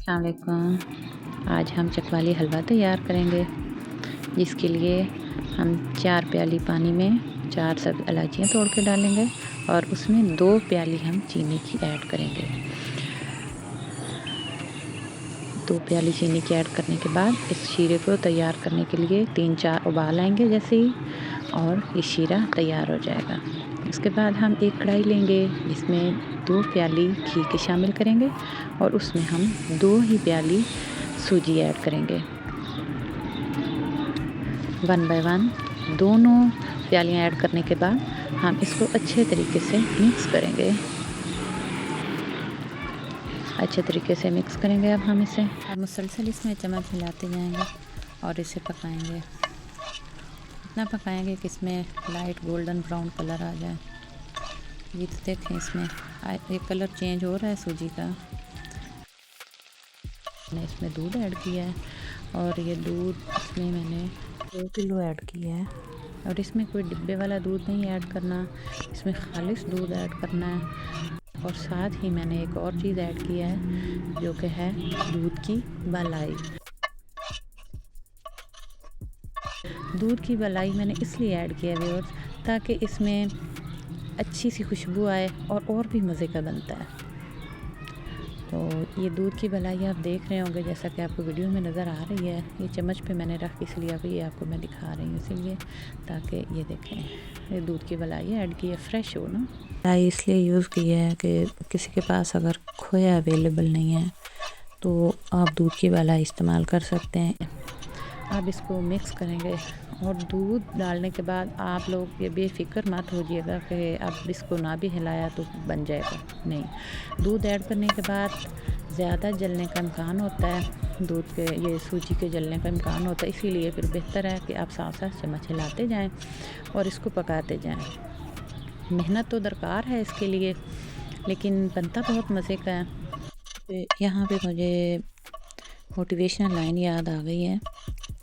अस्सलाम वालेकुम। आज हम चकवाली हलवा तैयार करेंगे, जिसके लिए हम 4 प्याली पानी में 4 सब इलायचियाँ तोड़ के डालेंगे और उसमें 2 प्याली हम चीनी की ऐड करेंगे। 2 प्याली चीनी की ऐड करने के बाद इस शीरे को तैयार करने के लिए 3-4 उबाल आएंगे जैसे ही, और ये शीरा तैयार हो जाएगा। उसके बाद हम एक कढ़ाई लेंगे जिसमें 2 प्याली घी के शामिल करेंगे और उसमें हम 2 ही प्याली सूजी ऐड करेंगे। 1 बाय 1 दोनों प्यालियाँ ऐड करने के बाद हम इसको अच्छे तरीके से मिक्स करेंगे। अच्छे तरीके से मिक्स करेंगे। अब हम इसे मुसलसल इसमें चम्मच हिलाते जाएंगे और इसे पकाएंगे। इतना पकाएंगे कि इसमें लाइट गोल्डन ब्राउन कलर आ जाए। ये तो देखें, इसमें ये कलर चेंज हो रहा है सूजी का। मैंने इसमें दूध ऐड किया है और ये दूध इसमें मैंने 2 किलो ऐड किया है। और इसमें कोई डिब्बे वाला दूध नहीं ऐड करना, इसमें खालिश दूध ऐड करना है। और साथ ही मैंने एक और चीज़ ऐड किया है जो कि है दूध की मलाई। दूध की मलाई मैंने इसलिए ऐड किया व्यूअर्स, ताकि इसमें अच्छी सी खुशबू आए और भी मज़े का बनता है। तो ये दूध की मलाई आप देख रहे होंगे, जैसा कि आपको वीडियो में नज़र आ रही है। ये चम्मच पे मैंने रख इसलिए अभी आपको मैं दिखा रही हूँ, इसीलिए ताकि ये देखें, ये दूध की मलाई ऐड की है, फ्रेश हो ना। मलाई इसलिए यूज़ किया है कि किसी के पास अगर खोया अवेलेबल नहीं है तो आप दूध की मलाई इस्तेमाल कर सकते हैं। आप इसको मिक्स करेंगे और दूध डालने के बाद आप लोग ये बेफिक्र मत होइएगा कि अब इसको ना भी हिलाया तो बन जाएगा, नहीं। दूध ऐड करने के बाद ज़्यादा जलने का इम्कान होता है, दूध के ये सूजी के जलने का इम्कान होता है, इसीलिए फिर बेहतर है कि आप साथ साथ चम्मच हिलाते जाएं और इसको पकाते जाएं। मेहनत तो दरकार है इसके लिए, लेकिन बनता बहुत मज़े का है। यहाँ पे मुझे मोटिवेशनल लाइन याद आ गई है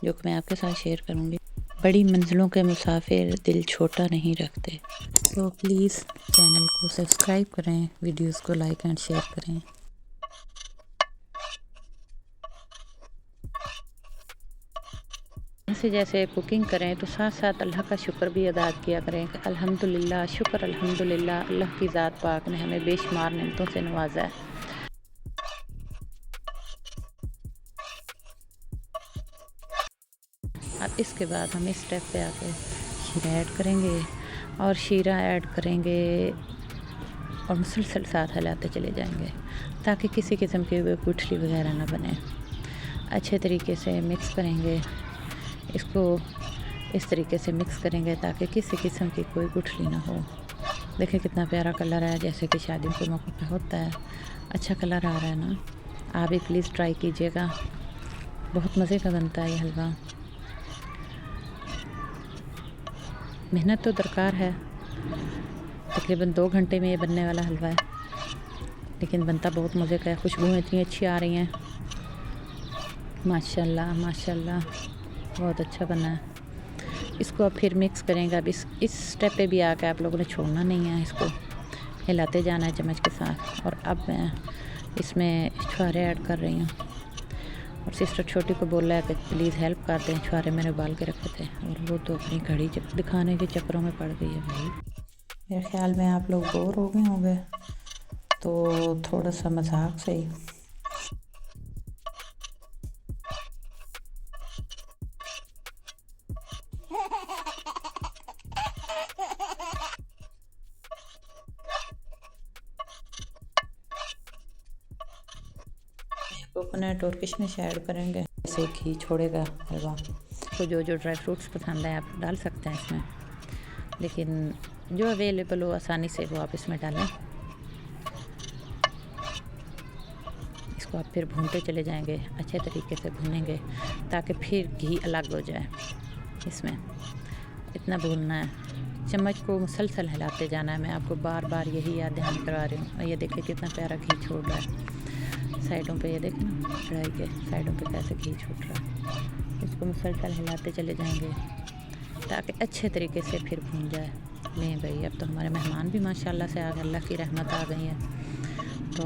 जो कि मैं आपके साथ शेयर करूँगी। बड़ी मंजिलों के मुसाफिर दिल छोटा नहीं रखते। तो प्लीज़ चैनल को सब्सक्राइब करें, वीडियोस को लाइक एंड शेयर करें। जैसे जैसे कुकिंग करें तो साथ साथ अल्लाह का शुक्र भी अदा किया करें कि अल्हम्दुलिल्लाह, शुक्र अल्हम्दुलिल्लाह, अल्लाह की ज़ात पाक ने हमें बेशुमार नेमतों से नवाजा है। अब इसके बाद हम इस स्टेप पे आके शीरा ऐड करेंगे और शीरा ऐड करेंगे और मुसलसल साथ हिलाते चले जाएंगे ताकि किसी किस्म की गुठली वगैरह ना बने। अच्छे तरीके से मिक्स करेंगे इसको, इस तरीके से मिक्स करेंगे ताकि किसी किस्म की कोई गुठली ना हो। देखिए कितना प्यारा कलर है, जैसे कि शादियों के मौके पे होता है। अच्छा कलर आ रहा है ना। आप भी प्लीज़ ट्राई कीजिएगा, बहुत मज़े का बनता है ये हलवा। मेहनत तो दरकार है, तकरीबन 2 घंटे में ये बनने वाला हलवा है, लेकिन बनता बहुत मज़े का है। खुशबू इतनी अच्छी आ रही हैं, माशाल्लाह माशाल्लाह, बहुत अच्छा बना है। इसको अब फिर मिक्स करेंगे। अब इस स्टेप पे भी आकर आप लोगों ने छोड़ना नहीं है, इसको हिलाते जाना है चम्मच के साथ। और अब मैं इसमें छुहारे ऐड कर रही हूँ और सिस्टर छोटी को बोला है कि प्लीज़ हेल्प कर दें। छुहारे मैंने उबाल के रखे थे और वो तो अपनी घड़ी दिखाने के चक्करों में पड़ गई है भाई। मेरे ख्याल में आप लोग बोर हो गए होंगे, तो थोड़ा सा मजाक से ही कोकोनट और किशमिश ऐड करेंगे, जैसे घी छोड़ेगा हलवा। तो जो जो ड्राई फ्रूट्स पसंद है आप डाल सकते हैं इसमें, लेकिन जो अवेलेबल हो आसानी से वो आप इसमें डालें। इसको आप फिर भूनते चले जाएंगे, अच्छे तरीके से भूनेंगे ताकि फिर घी अलग हो जाए। इसमें इतना भूनना है, चम्मच को मुसलसल हिलाते जाना है। मैं आपको बार बार यही याद ध्यान करवा रही हूँ। और ये देखिए कितना प्यारा घी छोड़ रहा है साइडों पे, ये देखें ना, कढ़ाई के साइडों पे कैसे घी छूट रहा है। इसको मुसलसल हिलाते चले जाएंगे ताकि अच्छे तरीके से फिर भून जाए। नहीं भाई, अब तो हमारे मेहमान भी माशाल्लाह से आ गए, अल्लाह की रहमत आ गई है। तो